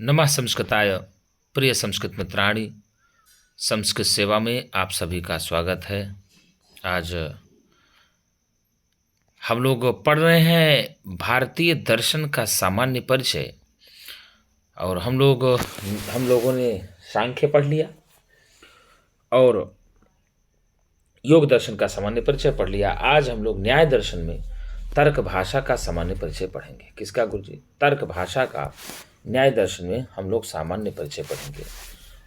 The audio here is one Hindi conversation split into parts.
नमः संस्कृताय प्रिय संस्कृत मित्राणि, संस्कृत सेवा में आप सभी का स्वागत है। आज हम लोग पढ़ रहे हैं भारतीय दर्शन का सामान्य परिचय। और हम लोगों ने सांख्य पढ़ लिया और योग दर्शन का सामान्य परिचय पढ़ लिया। आज हम लोग न्याय दर्शन में तर्क भाषा का सामान्य परिचय पढ़ेंगे। किसका गुरुजी? तर्क भाषा का न्याय दर्शन में हम लोग सामान्य परिचय पढ़ेंगे।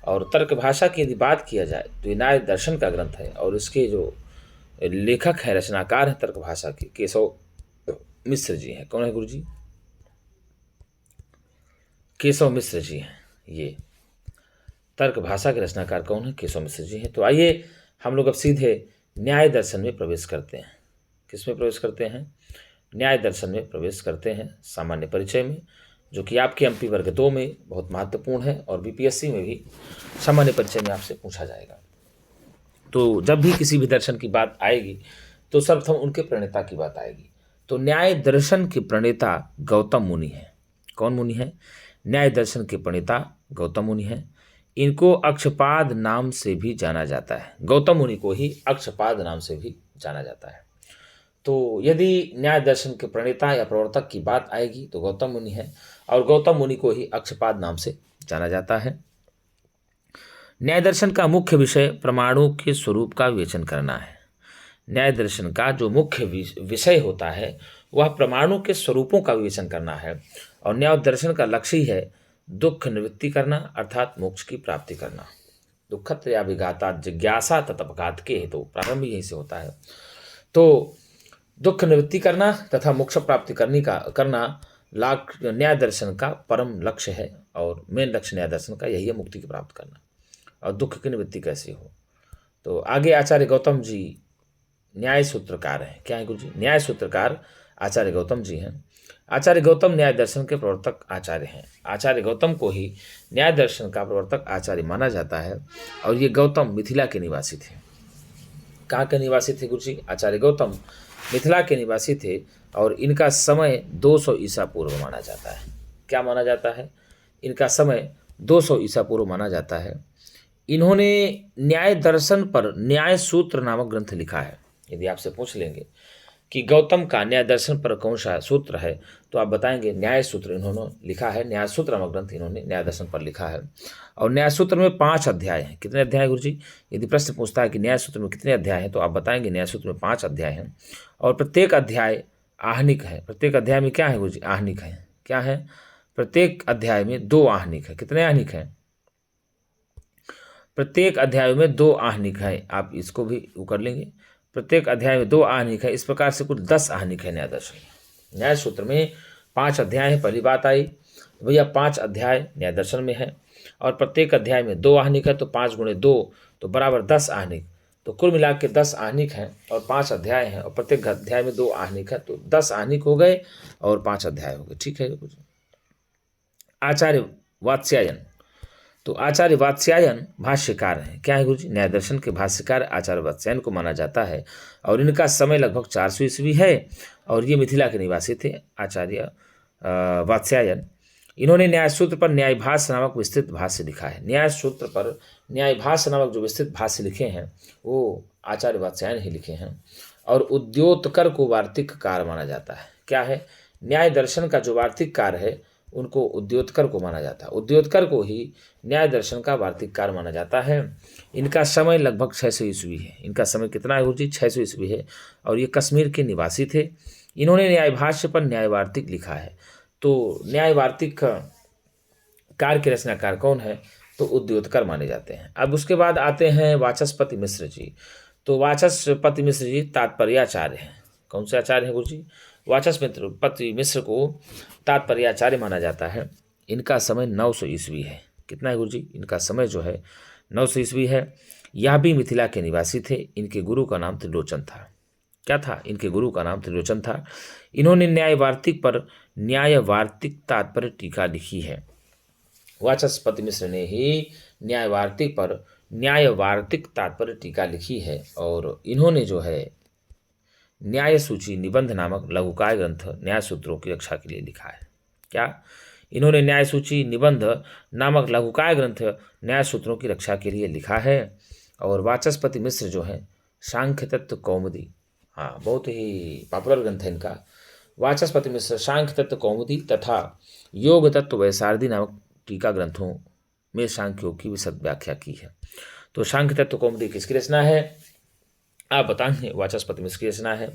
और तर्क भाषा की यदि बात किया जाए तो ये न्याय दर्शन का ग्रंथ है और इसके जो लेखक है, रचनाकार है तर्क भाषा के, केशव मिश्र जी हैं। कौन है गुरुजी? केशव मिश्र जी हैं। ये तर्क भाषा के रचनाकार कौन है? केशव मिश्र जी हैं। तो आइए हम लोग अब सीधे न्याय दर्शन में प्रवेश करते हैं। किसमें प्रवेश करते हैं? न्याय दर्शन में प्रवेश करते हैं, सामान्य परिचय में, जो कि आपके एमपी वर्ग 2 में बहुत महत्वपूर्ण है और बीपीएससी में भी सामान्य परिचय में आपसे पूछा जाएगा। तो जब भी किसी भी दर्शन की बात आएगी तो सर्वप्रथम उनके प्रणेता की बात आएगी। तो न्याय दर्शन के प्रणेता गौतम मुनि हैं। कौन मुनि है? न्याय दर्शन के प्रणेता गौतम मुनि हैं। इनको अक्षपाद नाम से भी जाना जाता है। गौतम मुनि को ही अक्षपाद नाम से भी जाना जाता है। तो यदि न्याय दर्शन के प्रणेता या प्रवर्तक की बात आएगी तो गौतम मुनि है और गौतम मुनि को ही अक्षपाद नाम से जाना जाता है। न्याय दर्शन का मुख्य विषय प्रमाणों के स्वरूप का विवेचन करना है। न्याय दर्शन का जो मुख्य विषय होता है वह प्रमाणों के स्वरूपों का विवेचन करना है। और न्याय दर्शन का लक्ष्य ही है दुख निवृत्ति करना, अर्थात मोक्ष की प्राप्ति करना। दुखत्रया विघाता जिज्ञासा तत्पघात के हेतु, तो प्रारंभ यहीं से होता है। तो दुख निवृत्ति करना तथा मोक्ष प्राप्ति करना न्याय दर्शन का परम लक्ष्य है और मेन लक्ष्य न्याय दर्शन का यही है, मुक्ति की प्राप्त करना। और दुख की निवृत्ति कैसे हो? तो आगे आचार्य गौतम जी न्याय सूत्रकार हैं। क्या है गुरु जी? न्याय सूत्रकार आचार्य गौतम जी हैं। आचार्य गौतम न्याय दर्शन के प्रवर्तक आचार्य हैं। आचार्य गौतम को ही न्याय दर्शन का प्रवर्तक आचार्य माना जाता है। और ये गौतम मिथिला के निवासी थे। कहाँ के निवासी थे गुरु जी? आचार्य गौतम मिथिला के निवासी थे और इनका समय 200 ईसा पूर्व माना जाता है। क्या माना जाता है? इनका समय 200 ईसा पूर्व माना जाता है। इन्होंने न्याय दर्शन पर न्याय सूत्र नामक ग्रंथ लिखा है। यदि आपसे पूछ लेंगे कि गौतम का न्याय दर्शन पर कौन सा सूत्र है तो आप बताएंगे न्याय सूत्र इन्होंने लिखा है। न्याय सूत्र नामक ग्रंथ इन्होंने न्याय दर्शन पर लिखा है। और न्याय सूत्र में 5 अध्याय हैं। कितने अध्याय गुरु जी? यदि प्रश्न पूछता है कि न्याय सूत्र में कितने अध्याय हैं तो आप बताएंगे न्याय सूत्र में 5 अध्याय हैं। और प्रत्येक अध्याय आहनिक है। प्रत्येक अध्याय में क्या है गुरु जी? आहनिक है। क्या है? प्रत्येक अध्याय में 2 आहनिक है। कितने आहनिक हैं? प्रत्येक अध्याय में 2 आहनिक है। आप इसको भी वो कर लेंगे। प्रत्येक अध्याय में 2 आहनिक है। इस प्रकार से कुल 10 आहनिक है न्याय दर्शन। न्याय सूत्र में 5 अध्याय है। पहली बात आई भैया 5 अध्याय न्याय दर्शन में है और प्रत्येक अध्याय में 2 आहनिक है। तो 5 गुणे 2 तो बराबर 10 आहनिक। तो कुल मिला के 10 आहनिक हैं और 5 अध्याय हैं और प्रत्येक अध्याय में 2 आहनिक है। तो 10 आहनिक हो गए और 5 अध्याय हो गए। ठीक है। आचार्य वात्स्यायन। तो आचार्य वात्स्यायन भाष्यकार हैं। क्या है गुरुजी? न्याय दर्शन के भाष्यकार आचार्य वात्स्यायन को माना जाता है और इनका समय लगभग 400 ईस्वी है और ये मिथिला के निवासी थे। आचार्य वात्स्यायन इन्होंने न्याय सूत्र पर न्याय भाष्य नामक विस्तृत भाष्य लिखा है। न्याय सूत्र पर न्याय भाष्य नामक जो विस्तृत भाष्य लिखे हैं वो आचार्य वात्स्यायन ही लिखे हैं। और उद्योतकर को वार्तिक कार माना जाता है। क्या है? न्याय दर्शन का जो वार्तिक कार है उनको उद्योतकर को माना जाता है। उद्योतकर को ही न्याय दर्शन का वार्तिककार माना जाता है। इनका समय लगभग 600 ईस्वी है। इनका समय कितना है गुरुजी? 600 ईस्वी है और ये कश्मीर के निवासी थे। इन्होंने न्याय भाष्य पर न्याय वार्तिक लिखा है। तो न्याय वार्तिक कार के रचनाकार कौन है? तो उद्योतकर माने जाते हैं। अब उसके बाद आते हैं वाचस्पति मिश्र जी। तो वाचस्पति मिश्र जी तात्पर्याचार्य हैं। कौन से आचार्य हैं गुरुजी? वाचस्पति मिश्र को तात्पर्याचार्य माना जाता है। इनका समय 900 ईस्वी है। कितना है गुरुजी? इनका समय जो है 900 ईस्वी है। यह भी मिथिला के निवासी थे। इनके गुरु का नाम त्रिलोचन था। क्या था? इनके गुरु का नाम त्रिलोचन था। इन्होंने न्याय वार्तिक पर न्याय वार्तिक तात्पर्य टीका लिखी है। वाचस्पति मिश्र ने ही न्याय वार्तिक पर न्याय वार्तिक तात्पर्य टीका लिखी है और इन्होंने जो है न्याय सूची निबंध नामक लघुकाय ग्रंथ न्याय सूत्रों की रक्षा के लिए लिखा है। क्या? इन्होंने न्याय सूची निबंध नामक लघुकाय ग्रंथ न्याय सूत्रों की रक्षा के लिए लिखा है। और वाचस्पति मिश्र जो है सांख्य तत्व कौमुदी, हाँ बहुत ही पॉपुलर ग्रंथ है इनका। वाचस्पति मिश्र सांख्य तत्व कौमुदी तथा योग तत्व वैसारदी नामक टीका ग्रंथों में सांख्यों की विशद व्याख्या की है। तो सांख्य तत्व कौमुदी किसकी रचना है आप बताएंगे, वाचस्पति मिश्र की रचना है।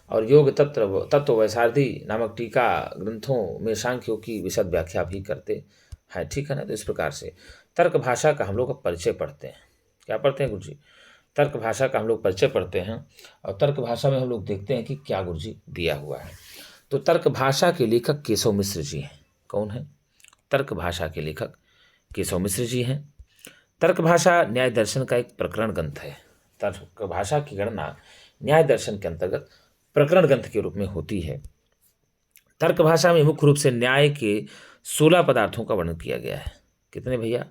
और योग तत्व वैसारदी नामक टीका ग्रंथों में सांख्यों की विशद व्याख्या भी करते हैं, ठीक है ना। तो इस प्रकार से तर्क भाषा का हम लोग परिचय पढ़ते हैं। क्या पढ़ते हैं गुरुजी? तर्क भाषा का हम लोग परिचय पढ़ते हैं। और तर्क भाषा में हम लोग देखते हैं कि क्या गुरुजी दिया हुआ है। तो तर्क भाषा के लेखक केशव मिश्र जी हैं। कौन है? तर्क भाषा के लेखक केशव मिश्र जी हैं। तर्क भाषा न्याय दर्शन का एक प्रकरण ग्रंथ है। तर्क भाषा की गणना न्याय दर्शन के अंतर्गत प्रकरण ग्रंथ के रूप में होती है। तर्क भाषा में मुख्य रूप से न्याय के 16 पदार्थों का वर्णन किया गया है। कितने भैया?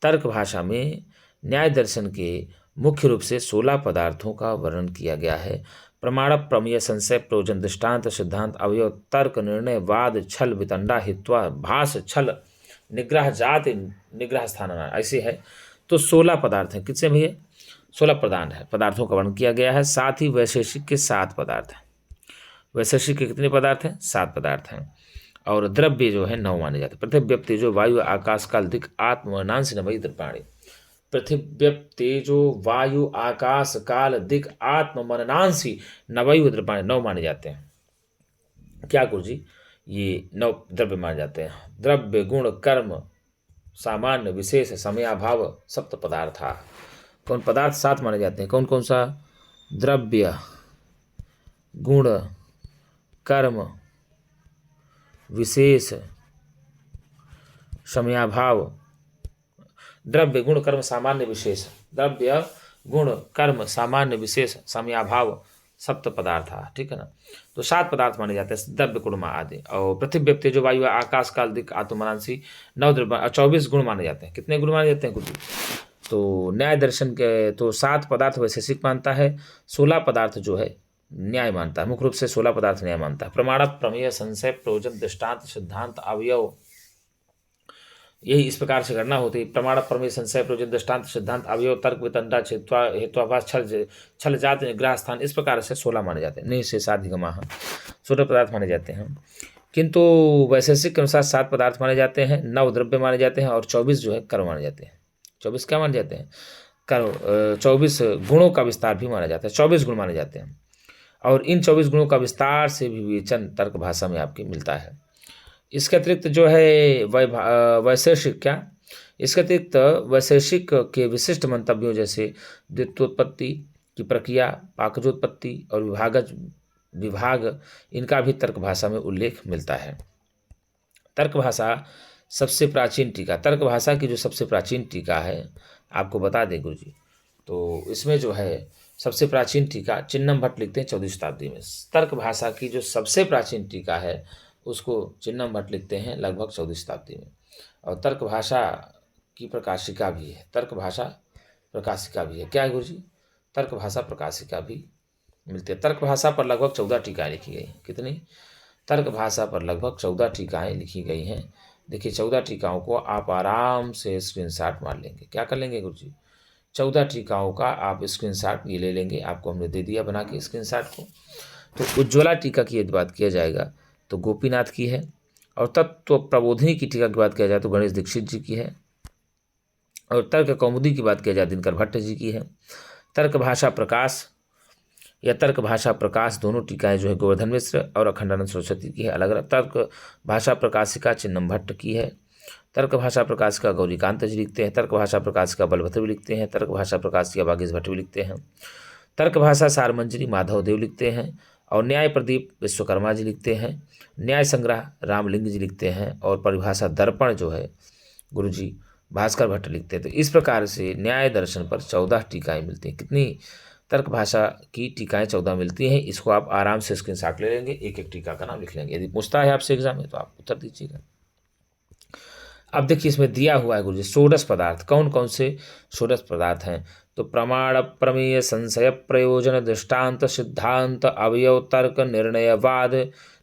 तर्क भाषा में न्याय दर्शन के मुख्य रूप से 16 पदार्थों का वर्णन किया गया है। प्रमाण, प्रमेय, संशय, प्रयोजन, दृष्टांत, सिद्धांत, अवयव, तर्क, निर्णय, वाद, छल, वितंडा, हित्वा, भाष, छल, निग्रह, जाति, निग्रह, स्थान, ऐसे है। तो 16 पदार्थ हैं। कितने भैया? 16 पदार्थों का वर्णन किया गया है। साथ ही वैशेषिक के 7 पदार्थ हैं। वैशेषिक के कितने पदार्थ हैं? 7 पदार्थ हैं। और द्रव्य जो है 9 माने जाते हैं। पृथ्वी, तेजो, वायु, आकाश, काल, दिक्, आत्म, मननांसि, नवई, द्रव्याणि। पृथ्वी, तेजो, वायु, आकाश, काल, दिक्, आत्म, मननांसि, नवई, द्रव्याणि 9 माने जाते हैं। क्या गुरुजी? ये 9 द्रव्य माने जाते हैं। द्रव्य, गुण, कर्म, सामान्य, विशेष, समयाभाव, सप्त पदार्थ। कौन पदार्थ? 7 माने जाते हैं। कौन कौन सा? द्रव्य, गुण, कर्म, विशेष, समयाभाव। द्रव्य, गुण, कर्म, सामान्य, विशेष। द्रव्य, गुण, कर्म, सामान्य, विशेष, समयाभाव, सप्त पदार्थ, ठीक है ना। तो 7 पदार्थ माने जाते हैं, द्रव्य, गुण आदि। और पृथ्वी, तेजो, वायु, आकाश, काल, दिक्, आत्म, मननांसि, 9 द्रव्य और 24 गुण माने जाते हैं। कितने गुण माने जाते हैं कुछ? तो न्याय दर्शन के तो 7 पदार्थ वैशेषिक मानता है, 16 पदार्थ जो है न्याय मानता है। मुख्य रूप से 16 पदार्थ न्याय मानता है। प्रमाण, प्रमेय, संशय, प्रयोजन, दृष्टांत, सिद्धांत, अवयव, यही इस प्रकार से गणना होती है। प्रमाण, प्रमेय, संशय, प्रयोजन, दृष्टांत, सिद्धांत, अवयव, तर्क, वितंडा, हेत्वाभास, छल, जाति, निग्रह, स्थान, इस प्रकार से 16 माने जाते हैं। नहीं से साधिगमा 16 पदार्थ माने जाते हैं। किंतु वैशेषिक के अनुसार 7 पदार्थ माने जाते हैं, 9 द्रव्य माने जाते हैं और 24 जो है कर्म माने जाते हैं। 24 क्या माने जाते हैं? कर्म। 24 गुणों का विस्तार भी माना जाता है। 24 गुण माने जाते हैं। और इन 24 गुणों का विस्तार से विवेचन तर्क भाषा में आपके मिलता है। इसके अतिरिक्त जो है वैशेषिक, क्या इसके अतिरिक्त वैशेषिक के विशिष्ट मंतव्यों जैसे द्वित्वोत्पत्ति की प्रक्रिया, पाकजोत्पत्ति और विभाग, इनका भी तर्क भाषा में उल्लेख मिलता है। तर्क भाषा सबसे प्राचीन टीका, तर्क भाषा की जो सबसे प्राचीन टीका है आपको बता दें गुरुजी, तो इसमें जो है सबसे प्राचीन टीका चिन्नम भट्ट लिखते हैं 14वीं शताब्दी में। तर्क भाषा की जो सबसे प्राचीन टीका है उसको चिन्नम भट्ट लिखते हैं लगभग 14वीं शताब्दी में। और तर्क भाषा की प्रकाशिका भी है। तर्क भाषा प्रकाशिका भी है। क्या है गुरुजी? तर्क भाषा प्रकाशिका भी मिलती है। तर्क भाषा पर लगभग 14 टीकाएँ लिखी गई। कितनी? तर्क भाषा पर लगभग 14 टीकाएँ लिखी गई हैं। देखिए 14 टीकाओं को आप आराम से स्क्रीनशॉट मार लेंगे। क्या कर लेंगे गुरुजी? 14 टीकाओं का आप स्क्रीनशॉट ये ले लेंगे। आपको हमने दे दिया बना के स्क्रीनशॉट को। तो उज्ज्वला टीका की यदि बात किया जाएगा तो गोपीनाथ की है। और तत्व प्रबोधिनी की टीका की बात किया जाए तो गणेश दीक्षित जी की है। और तर्क कौमुदी की बात किया जाए दिनकर भट्ट जी की है। तर्क भाषा प्रकाश या तर्क भाषा प्रकाश दोनों टीकाएँ जो है गोवर्धन मिश्र और अखंडानंद सरस्वती की है अलग अलग। तर्क भाषा प्रकाशिका चिन्नम भट्ट की है। तर्क भाषा प्रकाशिका गौरीकांत जी लिखते हैं। तर्क भाषा प्रकाशिका बलभद्र भी लिखते हैं। तर्क भाषा प्रकाशिका वागीश भट्ट भी लिखते हैं। तर्क भाषा सारमंजरी माधव देव लिखते हैं। और न्याय प्रदीप विश्वकर्मा जी लिखते हैं। न्याय संग्रह रामलिंग जी लिखते हैं। और परिभाषा दर्पण जो है गुरुजी भास्कर भट्ट लिखते हैं। तो इस प्रकार से न्याय दर्शन पर 14 टीकाएँ मिलती हैं। कितनी? तर्क भाषा की टीकाएँ 14 मिलती हैं। इसको आप आराम से स्क्रीनशॉट ले लेंगे, एक एक टीका का नाम लिख लेंगे। यदि पूछता है आपसे एग्जाम में तो आप उत्तर दीजिएगा। अब देखिए इसमें दिया हुआ है गुरुजी षोडश पदार्थ। कौन कौन से षोडश पदार्थ हैं? तो प्रमाण, प्रमेय, संशय, प्रयोजन, दृष्टांत, सिद्धांत, अवयव, तर्क, निर्णय, वाद,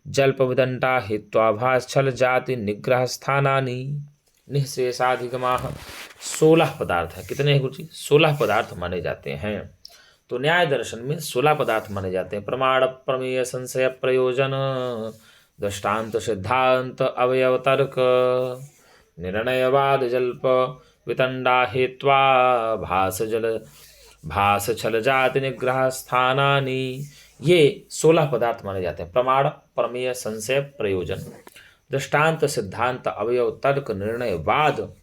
जल्प विदंडा हित्वाभास छल जाति निग्रह स्थानानि निःशेषाधिगमाः। 16 पदार्थ है। कितने हैं गुरु जी? 16 पदार्थ माने जाते हैं। तो न्याय दर्शन में 16 पदार्थ माने जाते हैं। प्रमाण प्रमेय संशय प्रयोजन दृष्टांत सिद्धांत अवयव तर्क निर्णयवाद जल्प वितंडा हेत्वा भास छल जाति निग्रह स्थानानि। ये 16 पदार्थ माने जाते हैं। प्रमाण प्रमेय संशय प्रयोजन दृष्टांत सिद्धांत अवयव तर्क निर्णय वाद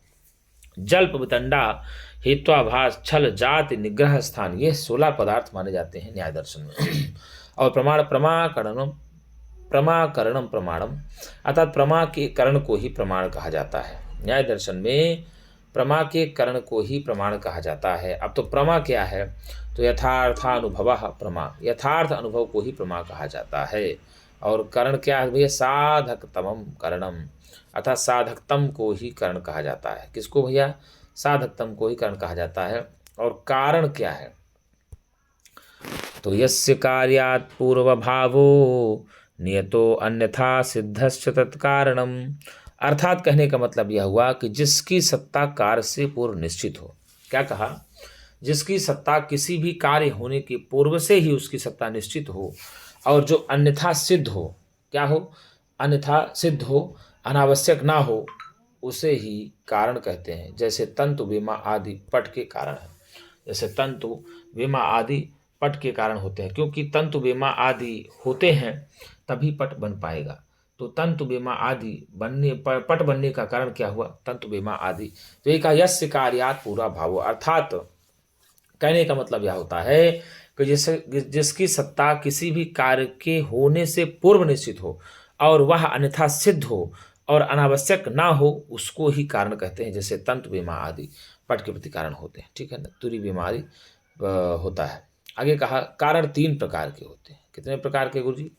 जल्प वितंडा हेत्वाभास छल जाति निग्रह स्थान, ये 16 पदार्थ माने जाते हैं न्याय दर्शन में। और प्रमाकरणम प्रमाणम, अर्थात प्रमा के करण को ही प्रमाण कहा जाता है। न्याय दर्शन में प्रमा के करण को ही प्रमाण कहा जाता है। अब तो प्रमा क्या है? तो यथार्थानुभव प्रमा, यथार्थ अनुभव को ही प्रमा कहा जाता है। और करण क्या है भैया? साधकतमम करणम, अर्थात साधकतम को ही करण कहा जाता है। किसको भैया? साधकतम को ही करण कहा जाता है। और कारण क्या है? तो यस्य कार्यात् पूर्व भावो नियतो अन्यथा सिद्धश्च तत्कारणम, अर्थात कहने का मतलब यह हुआ कि जिसकी सत्ता कार्य से पूर्व निश्चित हो। क्या कहा? जिसकी सत्ता किसी भी कार्य होने के पूर्व से ही उसकी सत्ता निश्चित हो, और जो अन्यथा सिद्ध हो, क्या हो? अन्यथा सिद्ध हो, अनावश्यक ना हो, उसे ही कारण कहते हैं। जैसे तंतु बीमा आदि पट के कारण है। जैसे तंतु बीमा आदि पट के कारण होते हैं, क्योंकि तंतु बीमा आदि होते हैं तभी पट बन पाएगा। तो तंतु बीमा आदि बनने पट बनने का कारण क्या हुआ? तंतु बीमा आदि। तो एक यस्य कार्यात् पूरा भावो, अर्थात कहने का मतलब यह होता है कि जिसकी सत्ता किसी भी कार्य के होने से पूर्व निश्चित हो और वह अन्यथा सिद्ध हो और अनावश्यक ना हो, उसको ही कारण कहते हैं। जैसे तंतु बीमा आदि पट के प्रति कारण होते हैं, ठीक है ना। तुरी बीमारी होता है। आगे कहा कारण 3 प्रकार के होते हैं। कितने प्रकार के गुरुजी?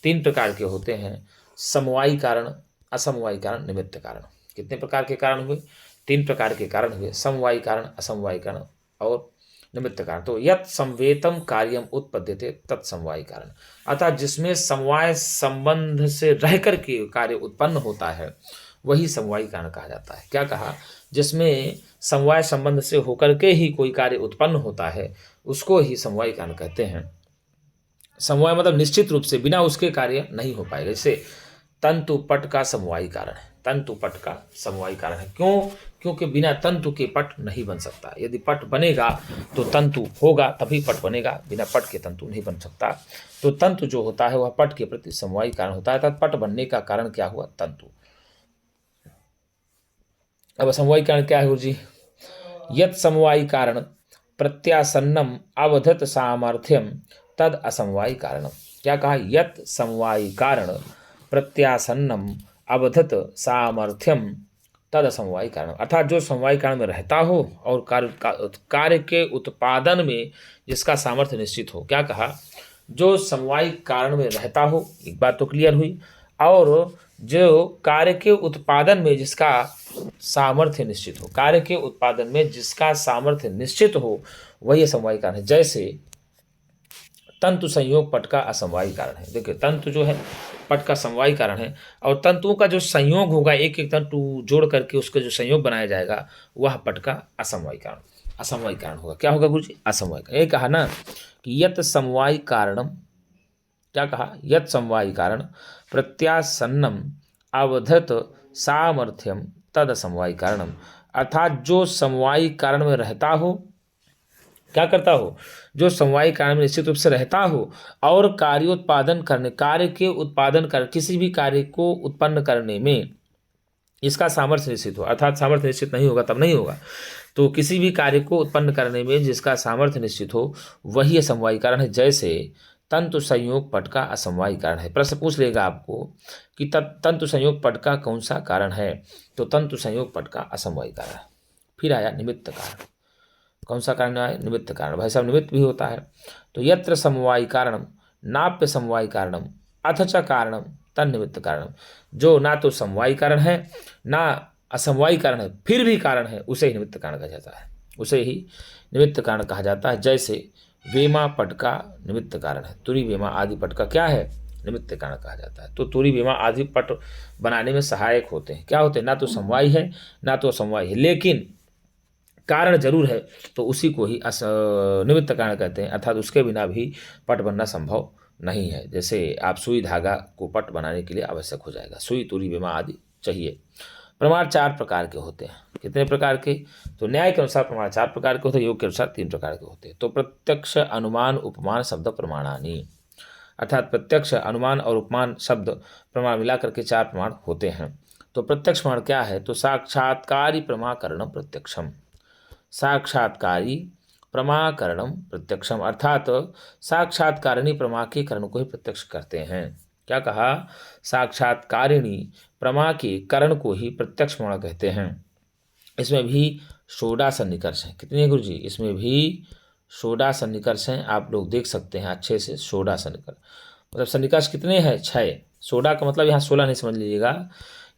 3 प्रकार के होते हैं। समवायी कारण, असमवायी कारण, निमित्त कारण। कितने प्रकार के कारण हुए? 3 प्रकार के कारण हुए। समवायी कारण, असमवायी कारण और निमित्त कारण। तो यत् संवेतम कार्यम उत्पद्यते तत्समवायी कारण, अर्थात जिसमें समवाय संबंध से रह कर के कार्य उत्पन्न होता है वही समवायी कारण कहा जाता है। क्या कहा? जिसमें समवाय संबंध से होकर के ही कोई कार्य उत्पन्न होता है उसको ही समवायी कारण कहते हैं। समवाय मतलब निश्चित रूप से बिना उसके कार्य नहीं हो पाएगा। जैसे तंतु पट का समवायी कारण है। तंतु पट का समवायी कारण है। क्यों? क्योंकि बिना तंतु के पट नहीं बन सकता। यदि पट बनेगा तो तंतु होगा तभी पट बनेगा, बिना पट के तंतु नहीं बन सकता। तो तंतु जो होता है वह पट के प्रति समवायी कारण होता है, अर्थात पट बनने का कारण क्या हुआ? तंतु। अब समवायी कारण क्या है गुरुजी? यत् समवायी कारण प्रत्यासन्नम अवधत सामर्थ्यम तद असमवायी कारण। क्या कहा? यत् समवायी कारण प्रत्यासन्नम अवधत सामर्थ्यम तद असमवायी कारण, अर्थात जो समवायी कारण में रहता हो और कार्य के उत्पादन में जिसका सामर्थ्य निश्चित हो। क्या कहा? जो समवायी कारण में रहता हो, एक बात तो क्लियर हुई, और जो कार्य के उत्पादन में जिसका सामर्थ्य निश्चित हो। कार्य के उत्पादन में जिसका सामर्थ्य निश्चित हो वही समवायी कारण है। जैसे तंतु संयोग पट का असमवायी कारण है। देखिए तंतु जो है पट का समवायी कारण है, और तंतुओं का जो संयोग होगा, एक एक तंतु जोड़ करके उसका जो संयोग बनाया जाएगा वह पट का असमवायी कारण होगा। क्या होगा गुरुजी? असमवायी कारण। ये कहा ना कि यत् समवायी कारणम, क्या कहा? यत् समवायी कारण प्रत्यासन्नम अवधत सामर्थ्यम तद असमवायी कारणम, अर्थात जो समवायी कारण में रहता हो, क्या करता हो? जो समवायी कारण में निश्चित रूप से रहता हो और कार्य के उत्पादन कर किसी भी कार्य को उत्पन्न करने में इसका सामर्थ्य निश्चित हो, अर्थात सामर्थ्य निश्चित नहीं होगा तब नहीं होगा। तो किसी भी कार्य को उत्पन्न करने में जिसका सामर्थ्य निश्चित हो वही समवायी कारण है। जैसे तंतु संयोग पट का असमवायी कारण है। प्रश्न पूछ लेगा आपको कि तंतु संयोग पट का कौन सा कारण है? तो तंतु संयोग पट का असमवायी कारण है। फिर आया निमित्त कारण। कौन सा कारण आया? निमित्त कारण। भाई साहब निमित्त भी होता है। तो यत्र समवायी कारणम नाप्य समवायी कारणम अथ च कारणम तन्निमित्त कारणम, जो ना तो समवायी कारण है ना असमवायी कारण है फिर भी कारण है, उसे ही निमित्त कारण कहा जाता है। उसे ही निमित्त कारण कहा जाता है। जैसे वेमा पट का निमित्त कारण है, तुरी वेमा आदि पट का क्या है? निमित्त कारण कहा जाता है। तो तुरी विमा आदि पट बनाने में सहायक होते हैं। क्या होते हैं? ना तो समवायी है ना तो असमवायी है, लेकिन कारण जरूर है, तो उसी को ही निमित्त कारण कहते हैं, अर्थात उसके बिना भी पट बनना संभव नहीं है। जैसे आप सुई धागा को पट बनाने के लिए आवश्यक हो जाएगा, सुई तुरी विमा आदि चाहिए। प्रमाण 4 प्रकार के होते हैं। कितने प्रकार के? तो न्याय के अनुसार प्रमाण 4 प्रकार के होते हैं, योग के अनुसार 3 प्रकार के होते हैं। तो प्रत्यक्ष, अनुमान, उपमान, शब्द प्रमाणानि, अर्थात प्रत्यक्ष, अनुमान और उपमान शब्द प्रमाण मिलाकर के 4 प्रमाण होते हैं। तो प्रत्यक्ष प्रमाण क्या है? तो साक्षात्कारी प्रमाकरणम प्रत्यक्षम, साक्षात्कारी प्रमाकरणम प्रत्यक्षम, अर्थात साक्षात्कारिणी प्रमा के करण को ही प्रत्यक्ष करते हैं। क्या कहा? साक्षात्कारिणी प्रमा के करण को ही प्रत्यक्ष प्रमाण कहते हैं। इसमें भी सोडा सन्निकर्ष है। कितने गुरु जी? इसमें भी सोडा सन्निकर्ष हैं, आप लोग देख सकते हैं अच्छे से। सोडा सन्निकर्ष मतलब सन्निकर्ष कितने हैं? 6। सोडा का मतलब यहाँ 16 नहीं समझ लीजिएगा,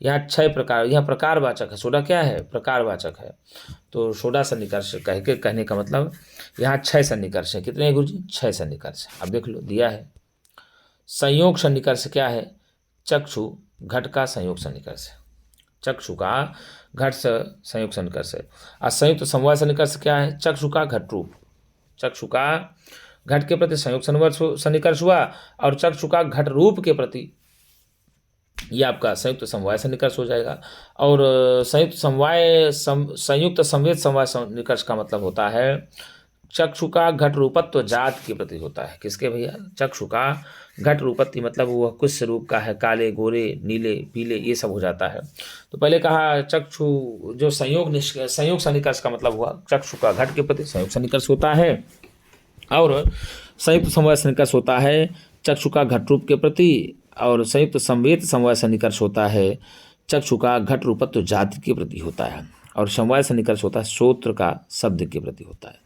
यहाँ 6 प्रकार, यहाँ प्रकारवाचक है। सोडा क्या है? प्रकारवाचक है। तो सोडा सन्निकर्ष कहने का मतलब यहाँ 6 सन्निकर्ष है। कितने गुरु जी? 6 सन्निकर्ष। अब देख लो, दिया है। संयोग सन्निकर्ष क्या है? चक्षु घट का संयोग सन्निकर्ष है। चक्षु का घट से संयोग सन्निकर्ष है। और संयुक्त समवाय सन्निकर्ष क्या है? चक्षु का घट रूप, चक्षु का घट के प्रति संयोग सन्निकर्ष हुआ और चक्षु का घट रूप के प्रति, ये आपका संयुक्त समवाय सन्निकर्ष हो जाएगा। और संयुक्त संवेद समवाय सन्निकर्ष का मतलब होता है चक्षु का घट रूपत्व जात के प्रति होता है। किसके भैया? चक्षु का घट रूपत्व मतलब वह कुछ रूप का है, काले, गोरे, नीले, पीले, ये सब हो जाता है। तो पहले कहा चक्षु जो संयोग सन्निकर्ष का मतलब हुआ चक्षु का घट के प्रति संयोग सन्निकर्ष होता है, और संयुक्त समवाय सन्निकर्ष होता है चक्षु का घट रूप के प्रति, और संयुक्त संवेद समवाय सन्निकर्ष होता है चक्षु का घट रूपत्व जाति के प्रति होता है, और समवाय सन्निकर्ष होता है श्रोत्र का शब्द के प्रति होता है।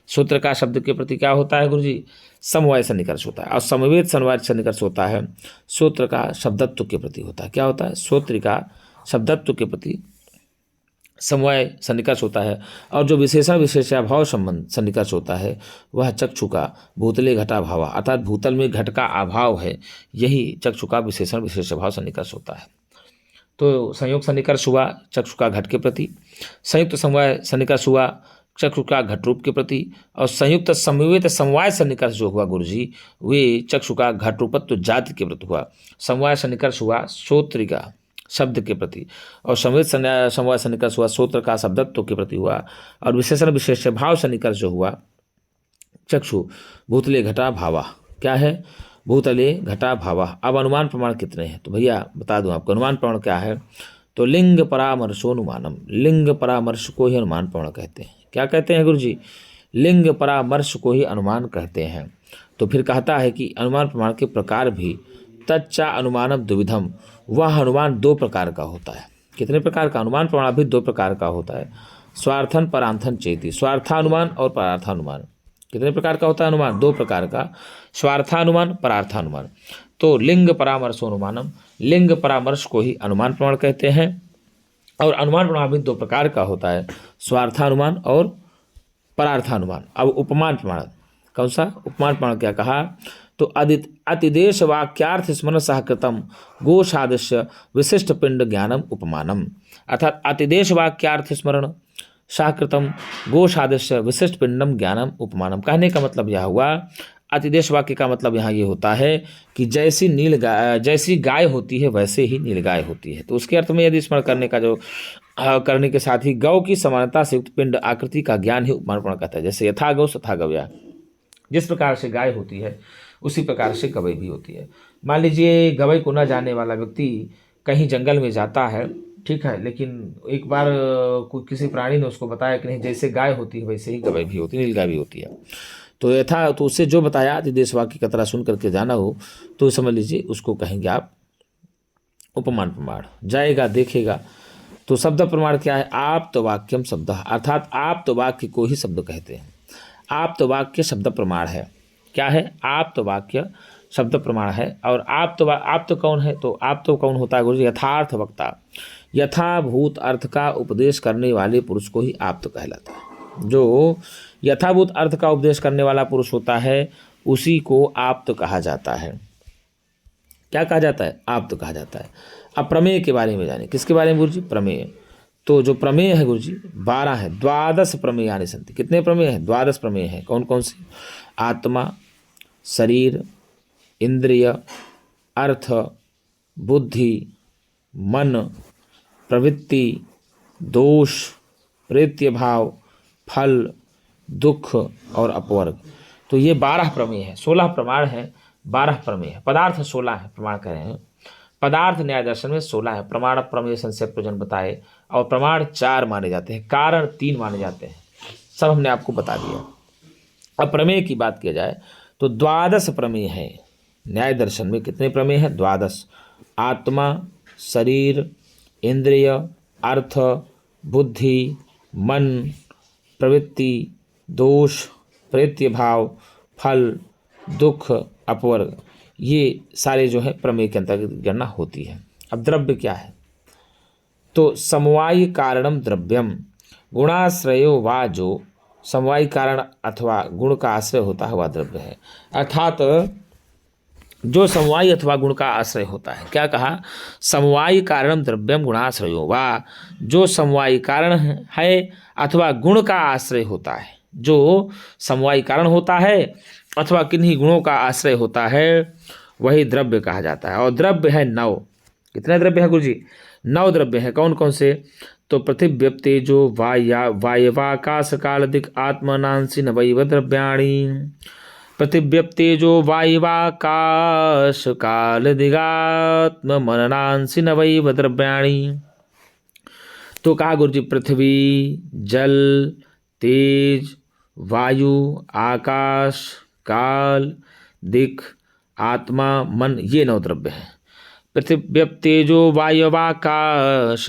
श्रोत्र का शब्द के प्रति क्या होता है गुरुजी? समवाय सन्निकर्ष होता है। और समवेत समवाय सन्निकर्ष होता है श्रोत्र का शब्दत्व के प्रति होता है। क्या होता है? श्रोत्र का शब्दत्व के प्रति समवाय सन्निकर्ष होता है। और जो विशेषण विशेषाभाव संबंध सन्निकर्ष होता है वह चक्षु का भूतले घटाभाव, अर्थात भूतल में घट का अभाव है, यही चक्षु का विशेषण विशेषाभाव सन्निकर्ष होता है। तो संयोग सन्निकर्ष हुआ चक्षु का घट के प्रति, संयुक्त समवाय सन्निकर्ष हुआ चक्षु का घट रूप के प्रति, और संयुक्त समवेत समवाय सन्निकर्ष जो हुआ गुरुजी वे चक्षु का घट रूपत्व जाति के प्रति हुआ। समवाय सन्निकर्ष हुआ श्रोत्र का शब्द के प्रति, और संवेद समवाय सन्निकर्ष हुआ श्रोत्र का शब्दत्व के प्रति हुआ, और विशेषण विशेष भाव सन्निकर्ष जो हुआ चक्षु भूतले घटा भावा। क्या है? भूतले घटा भावा। अब अनुमान प्रमाण कितने हैं? तो भैया बता दूं आपको, अनुमान प्रमाण क्या है? तो लिंग परामर्शोनुमानम, लिंग परामर्श को ही अनुमान प्रमाण कहते हैं। क्या कहते हैं गुरुजी? लिंग परामर्श को ही अनुमान कहते हैं। तो फिर कहता है कि अनुमान प्रमाण के प्रकार भी तच्चा अनुमानम द्विविधम, वह अनुमान 2 प्रकार का होता है। कितने प्रकार का? अनुमान प्रमाण भी 2 प्रकार का होता है। स्वार्थन परार्थन चेति, स्वार्थानुमान और परार्थानुमान। कितने प्रकार का होता है अनुमान? 2 प्रकार का, स्वार्थानुमान, परार्थानुमान। तो लिंग परामर्शोनुमानम, लिंग परामर्श को ही अनुमान प्रमाण कहते हैं। और अनुमान प्रमाण भी 2 प्रकार का होता है, स्वार्थानुमान और परार्थानुमान। अब उपमान प्रमाण कौन सा? उपमान प्रमाण क्या कहा? तो अतिदेश वाक्यार्थ स्मरण सहकृतम गोसादृश्य विशिष्ट पिंड ज्ञानम उपमानम, अर्थात अतिदेश वाक्यार्थ स्मरण सहकृतम गोसादृश्य विशिष्ट पिंडम ज्ञानम उपमानम। कहने का मतलब यह हुआ, अतिदेश वाक्य का मतलब यहाँ ये होता है कि जैसी गाय होती है वैसे ही नीलगाय होती है। तो उसके अर्थ में यदि स्मरण करने का जो करने के साथ ही गौ की समानता से युक्त पिंड आकृति का ज्ञान ही उपमान प्रमाण कहता है। जैसे यथा गौ तथा गव्या, जिस प्रकार से गाय होती है उसी प्रकार से गवई भी होती है। मान लीजिए गवई को न जाने वाला व्यक्ति कहीं जंगल में जाता है, ठीक है, लेकिन एक बार किसी प्राणी ने उसको बताया कि नहीं जैसे गाय होती है वैसे ही गवई भी होती है, नीलगाय भी होती है। तो यथा, तो उससे जो बताया अतिदेश वाक्य की तरह सुन करके जाना हो तो समझ लीजिए उसको कहेंगे आप उपमान प्रमाण। जाएगा देखेगा। तो शब्द प्रमाण क्या है? आप्त वाक्यम शब्द, अर्थात आप्त वाक्य को ही शब्द कहते हैं। आप्त वाक्य शब्द प्रमाण है। क्या है? आप्त वाक्य शब्द प्रमाण है। और आप्त कौन है? तो आप्त कौन होता है गुरुजी? यथार्थ वक्ता, यथाभूत अर्थ का उपदेश करने वाले पुरुष को ही आप्त कहलाता है। जो यथाभूत अर्थ का उपदेश करने वाला पुरुष होता है उसी को आप्त कहा जाता है। क्या कहा जाता है? आप्त कहा जाता है। अब प्रमेय के बारे में जाने, किसके बारे में गुरु जी? प्रमेय। तो जो प्रमेय है गुरु जी 12 है, 12 प्रमेयानि सन्ति। कितने प्रमेय हैं? 12 प्रमेय हैं। कौन कौन से? आत्मा, शरीर, इंद्रिय, अर्थ, बुद्धि, मन, प्रवृत्ति, दोष, प्रेत्य भाव, फल, दुख और अपवर्ग। तो ये 12 प्रमेय है। 16 प्रमाण है, 12 प्रमेय है। पदार्थ 16 है, प्रमाण कह रहे हैं। पदार्थ न्याय दर्शन में 16 है। प्रमाण, प्रमेय, संशय, प्रयोजन बताए। और प्रमाण 4 माने जाते हैं, कारण 3 माने जाते हैं। सब हमने आपको बता दिया। अब प्रमेय की बात किया जाए तो 12 प्रमेय है न्याय दर्शन में। कितने प्रमेय हैं? 12। आत्मा, शरीर, इंद्रिय, अर्थ, बुद्धि, मन, प्रवृत्ति, दोष, प्रेत्य भाव, फल, दुख, अपवर्ग, ये सारे जो है प्रमेय के अंतर्गत गणना होती है। अब द्रव्य क्या है? तो समवायी कारणम द्रव्यम गुणाश्रयो वा, जो समवायी कारण अथवा गुण का आश्रय होता है वह द्रव्य है। अर्थात जो समवायी अथवा गुण का आश्रय होता है। क्या कहा? समवायी कारणम द्रव्यम गुणाश्रयो वा, जो समवायी कारण है अथवा गुण का आश्रय होता है। जो समवायी कारण होता है अथवा किन्हीं गुणों का आश्रय होता है वही द्रव्य कहा जाता है। और द्रव्य है 9। कितने द्रव्य है गुरु जी? 9 द्रव्य हैं। कौन कौन से? तो पृथिव्य, तेजो, वायवाकाश, कालदिक, आत्मनांसि नवैव द्रव्याणि। पृथिव्य, तेजो, वायवाकाश, कालदिगात्म मननांसि नवैव द्रव्याणि। तो कहा गुरु जी पृथ्वी, जल, तेज, वायु, आकाश, काल, दिक, आत्मा, मन, ये 9 द्रव्य हैं। पृथिव्य, तेजो, वायवाकाश,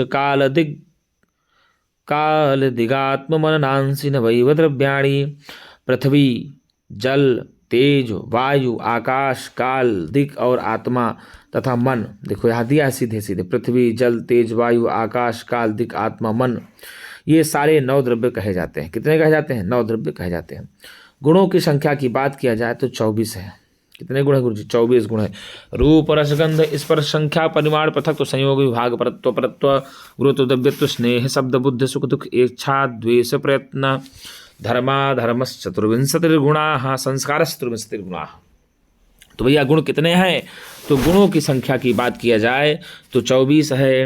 काल दिगात्म मननांसि नवैव द्रव्याणि। पृथ्वी, जल, तेज, वायु, आकाश, काल, दिक और आत्मा तथा मन। देखो यहाँ दिया है सीधे सीधे, पृथ्वी, जल, तेज, वायु, आकाश, काल, दिक, आत्मा, मन, ये सारे 9 द्रव्य कहे जाते हैं। कितने कहे जाते हैं? 9 द्रव्य कहे जाते हैं। गुणों की संख्या की बात किया जाए तो 24 है। कितने गुण है गुरु जी? 24 गुण है। रूप, रसगंध, स्पर्श, संख्या, परिमाण, पृथक्त्व, संयोग, विभाग, परत्व, परत्व, गुरुत्व, द्रव्यत्व, स्नेह, शब्द, बुद्धि, सुख, दुख, इच्छा, द्वेष, प्रयत्न, धर्म, चतुर्विंशतिर्गुणाः, संस्कार, चतुर्विंशतिर्गुणाः। तो भैया गुण कितने हैं? तो गुणों की संख्या की बात किया जाए तो 24 है।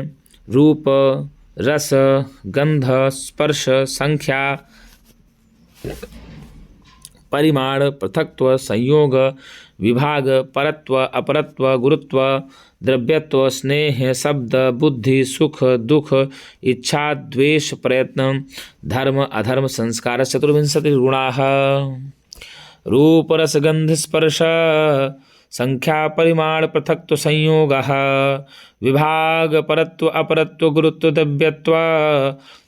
रूप, रस, गंध, स्पर्श, संख्या, परिमाण, पृथक्त्व, संयोग, विभाग, परत्व, अपरत्व, गुरुत्व, द्रव्यत्व, स्नेह, शब्द, बुद्धि, सुख, दुख, इच्छा, द्वेष, प्रयत्न, धर्म, अधर्म, संस्कार, चतुर्विंशतिर्गुणाः। रूप, रस, गंध, स्पर्श, संख्या, परिमाण, पृथक्त्व, संयोगः, विभाग, परत्व, अपरत्व, गुरुत्व, द्रव्यत्व,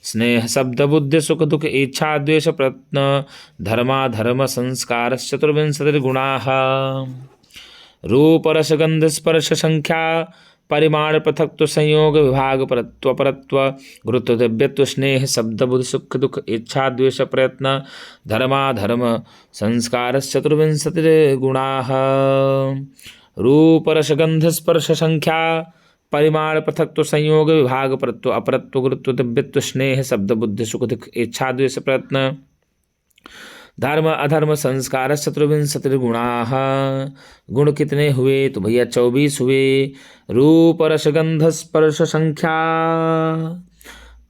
स्नेह, शब्द, बुद्धि, सुख, दुख, इच्छा, द्वेष, प्रयत्न, धर्माधर्म, संस्कार, चतुर्विंशतिर्गुणाः। रूप, रस, गंध, स्पर्श, संख्या, परिमाण, पृथक्त्व, संयोग, विभाग, परत्व, अपरत्व, गुरुत्व, द्रव्यत्व, स्नेह, शब्द, बुद्धि, सुख, दुख, इच्छा, द्वेष, प्रयत्न, धर्माधर्म, संस्कार, चतुर्विंशतिर्गुणाः। रूप, रस, गंध, स्पर्श, संख्या, परिमाण, पृथक्त्व, संयोग, विभाग, परत्व, अपरत्व, गुरुत्व, द्रव्यत्व, स्नेह, शब्द, बुद्धि, सुख, दुख, इच्छा, द्वेष, प्रयत्न, धर्म, अधर्म, संस्कार, चतुर्विंशतिर्गुणाः। गुण कितने हुए? तो भैया 24 हुए। रूप, रस, गंध, स्पर्श, संख्या,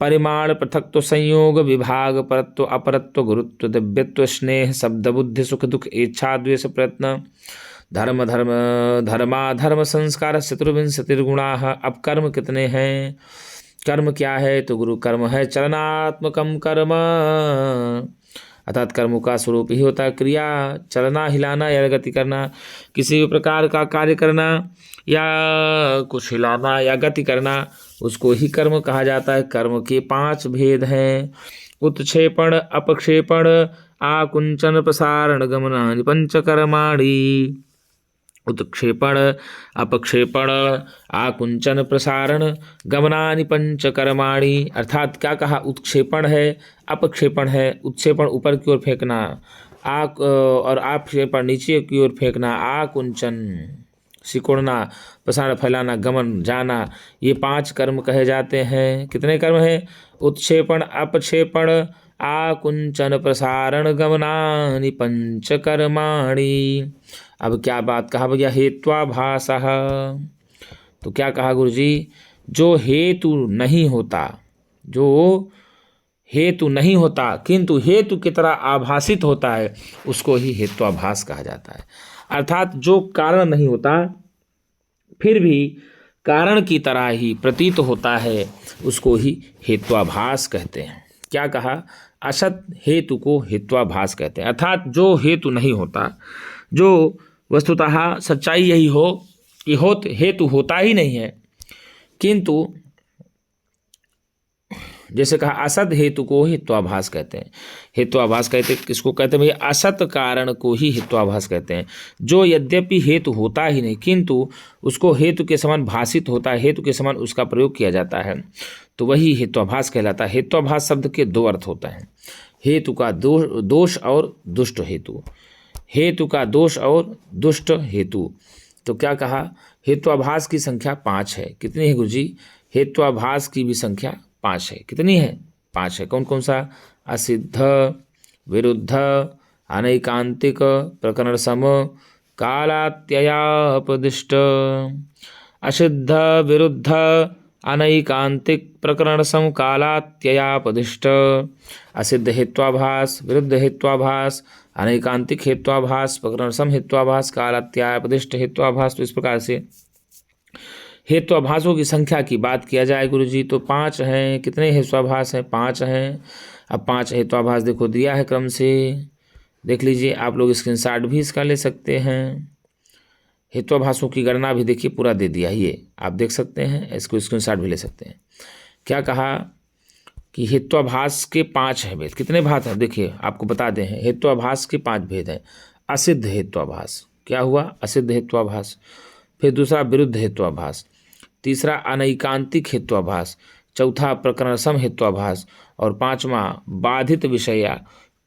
परिमाण, पृथक्त्व, संयोग, विभाग, परत्व, अपरत्व, गुरुत्व, द्रव्यत्व, स्नेह, शब्द, बुद्धि, सुख, दुख, इच्छा, द्वेष, प्रयत्न, धर्माधर्म, संस्कार, चतुर्विंशतिर्गुणाः। अब कर्म कितने हैं? कर्म क्या है? तो गुरु कर्म है चलनात्मकम कर्म, अर्थात कर्मों का स्वरूप ही होता है क्रिया, चलना, हिलाना या गति करना, किसी भी प्रकार का कार्य करना या कुछ हिलाना या गति करना, उसको ही कर्म कहा जाता है। कर्म के 5 भेद हैं। उत्क्षेपण, अपक्षेपण, आकुंचन, प्रसारण, गमनानि पंचकर्माणि। उत्क्षेपण, अपक्षेपण, आकुंचन, प्रसारण, गमनानि पंचकर्माणि। अर्थात क्या कहा? उत्क्षेपण है, अपक्षेपण है। उत्क्षेपण ऊपर की ओर फेंकना, और आपक्षेपण नीचे की ओर फेंकना। आकुंचन सिकुड़ना, प्रसारण, फैलाना, गमन, जाना, ये 5 कर्म कहे जाते हैं। कितने कर्म हैं? उत्क्षेपण, अपक्षेपण, आकुंचन, प्रसारण, गमनानि पंच कर्माणि। अब क्या बात कहा भैया? हेत्वाभासः। तो क्या कहा गुरुजी? जो हेतु नहीं होता, जो हेतु नहीं होता किंतु हेतु की तरह आभासित होता है, उसको ही हेत्वाभास कहा जाता है। अर्थात जो कारण नहीं होता फिर भी कारण की तरह ही प्रतीत होता है, उसको ही हेत्वाभास कहते हैं। क्या कहा? असत हेतु को हेत्वाभास कहते हैं। अर्थात जो हेतु नहीं होता, जो वस्तुतः सच्चाई यही हो कि हेतु होता ही नहीं है, किंतु जैसे कहा असत हेतु को हेत्वाभास कहते हैं। हेत्वाभास कहते किसको कहते हैं भैया? असत कारण को ही हेत्वाभास कहते हैं। जो यद्यपि हेतु होता ही नहीं किंतु उसको हेतु के समान भाषित होता है, हेतु के समान उसका प्रयोग किया जाता है, तो वही हेत्वाभास कहलाता है। हेत्वाभास शब्द के 2 अर्थ होते हैं। हेतु का दोष और दुष्ट हेतु। हेतु का दोष और दुष्ट हेतु। तो क्या कहा? हेत्वाभास की संख्या 5 है। कितनी है गुरुजी? हेत्वाभास की भी संख्या 5 है। कितनी है? 5 है। कौन कौन सा? असिद्ध, विरुद्ध, अनैकांतिक, प्रकरण सम, कालात्ययापदिष्ट। असिद्ध, विरुद्ध, अनैकांतिक, प्रकरण सम, कालात्ययापदिष्ट। असिद्ध हेत्वाभास, विरुद्ध हेत्वाभास, अनैकांतिक हेत्वाभास, प्रकरण सम हेत्वाभास, कालात्ययापदिष्ट हेत्वाभास। तो इस प्रकार से हेत्वाभासों की संख्या की बात किया जाए गुरुजी तो 5 हैं। कितने हेत्वाभास हैं? 5 हैं। अब 5 हेत्वाभास देखो दिया है क्रम से, देख लीजिए। आप लोग स्क्रीनशॉट भी इसका ले सकते हैं। हेत्वाभासों की गणना भी देखिए पूरा दे दिया, ये आप देख सकते हैं, इसको स्क्रीनशॉट भी ले सकते हैं। क्या कहा कि हेत्वाभास के 5 हैं भेद। कितने भात हैं? देखिए आपको बता दें, हेत्वाभास के 5 भेद हैं। असिद्ध हेत्वाभास, क्या हुआ? असिद्ध हेत्वाभास। फिर दूसरा विरुद्ध हेत्वाभास, तीसरा अनैकांतिक हेत्वाभास, चौथा प्रकरण सम हेत्वाभास और 5वां बाधित विषया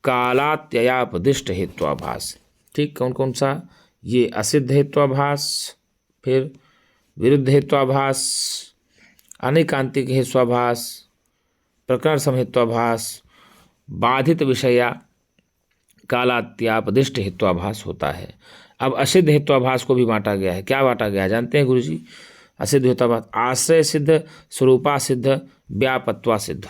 कालात्ययापदिष्ट हेत्वाभास। ठीक, कौन कौन सा? ये असिद्ध हेत्वाभास, फिर विरुद्ध हेत्वाभास, अनैकांतिक हेत्वाभास, प्रकरण सम हेत्वाभास, बाधित विषया कालात्ययापदिष्ट हेत्वाभास होता है। अब असिद्ध हेत्वाभास को भी बांटा गया है। क्या बांटा गया है जानते हैं गुरुजी? असिद्ध हेत्वाभास आश्रय सिद्ध, स्वरूपा सिद्ध, व्यापत्वा सिद्ध।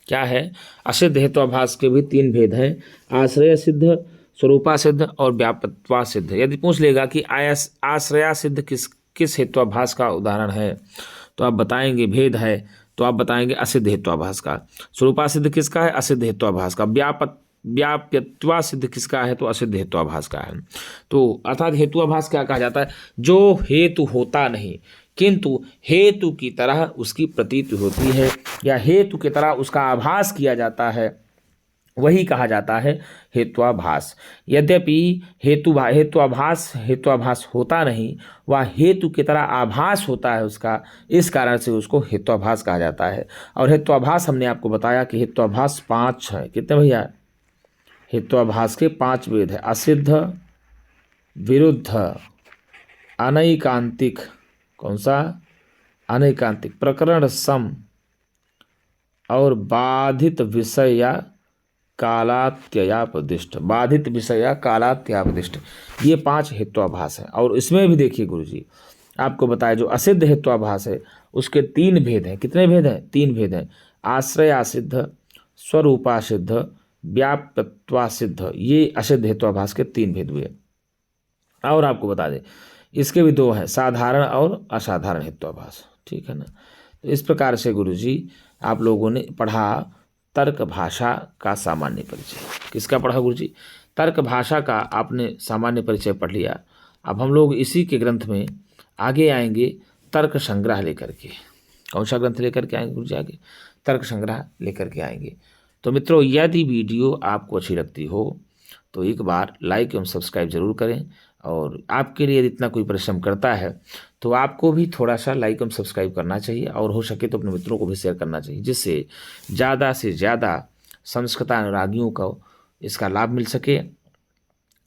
क्या है? असिद्ध हेत्वाभास के भी 3 भेद हैं, आश्रय सिद्ध, स्वरूपा सिद्ध और व्यापत्वा सिद्ध। यदि पूछ लेगा कि आश्रया सिद्ध किस हेत्वाभास का उदाहरण है, तो आप बताएंगे भेद है, तो आप बताएंगे असिद्ध हेत्वाभास का। स्वरूपा सिद्ध किसका है? असिद्ध हेत्वाभास का। व्याप्यत्वा सिद्ध किसका है? तो असिद्ध हेत्वाभास का है। तो अर्थात हेत्वाभास क्या कहा जाता है? जो हेतु होता नहीं किंतु हेतु की तरह उसकी प्रतीति होती है या हेतु की तरह उसका आभास किया जाता है, वही कहा जाता है हेत्वाभास। यद्यपि हेत्वाभास होता नहीं, वह हेतु की तरह आभास होता है उसका, इस कारण से उसको हेत्वाभास कहा जाता है। और हेत्वाभास हमने आपको बताया कि हेत्वाभास 5 है। कितने भैया? हेत्वाभास के 5 भेद है। असिद्ध, विरुद्ध, अनैकांतिक, कौन सा? अनैकांतिक, प्रकरण सम और बाधित विषय या कालात्ययापदिष्ट। बाधित विषय या कालात्ययापदिष्ट, ये 5 हेत्वाभास हैं। और इसमें भी देखिए गुरुजी आपको बताया, जो असिद्ध हेत्वाभास है उसके 3 भेद हैं। कितने भेद हैं? 3 भेद हैं। आश्रया सिद्ध, स्वरूपा सिद्ध, व्याप्यत्वा सिद्ध। ये असिद्ध हेत्वाभास के 3 भेद हुए। और आपको बता दें इसके भी 2 हैं, साधारण और असाधारण हेत्वाभास। ठीक है ना? तो इस प्रकार से गुरुजी आप लोगों ने पढ़ा तर्क भाषा का सामान्य परिचय। किसका पढ़ा गुरुजी? तर्क भाषा का आपने सामान्य परिचय पढ़ लिया। अब हम लोग इसी के ग्रंथ में आगे आएंगे तर्क संग्रह लेकर के। कौन सा ग्रंथ लेकर के आएंगे गुरुजी? आगे तर्क संग्रह लेकर के आएंगे। तो मित्रों, यदि वीडियो आपको अच्छी लगती हो तो एक बार लाइक एवं सब्सक्राइब जरूर करें। और आपके लिए यदि इतना कोई परिश्रम करता है तो आपको भी थोड़ा सा लाइक एवं सब्सक्राइब करना चाहिए, और हो सके तो अपने मित्रों को भी शेयर करना चाहिए, जिससे ज़्यादा से ज़्यादा संस्कृत अनुरागियों को इसका लाभ मिल सके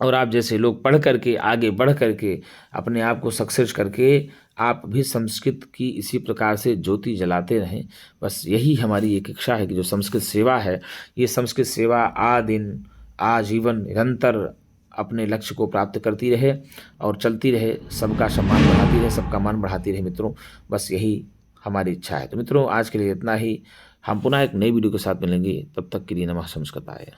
और आप जैसे लोग पढ़ करके आगे बढ़ करके अपने आप को सक्सेस करके आप भी संस्कृत की इसी प्रकार से ज्योति जलाते रहें। बस यही हमारी एक इच्छा है कि जो संस्कृत सेवा है, ये संस्कृत सेवा आदिन आजीवन निरंतर अपने लक्ष्य को प्राप्त करती रहे और चलती रहे, सबका सम्मान बढ़ाती रहे, सबका मान बढ़ाती रहे मित्रों। बस यही हमारी इच्छा है। तो मित्रों, आज के लिए इतना ही। हम पुनः एक नई वीडियो के साथ मिलेंगे, तब तक के लिए नमः संस्कृताय।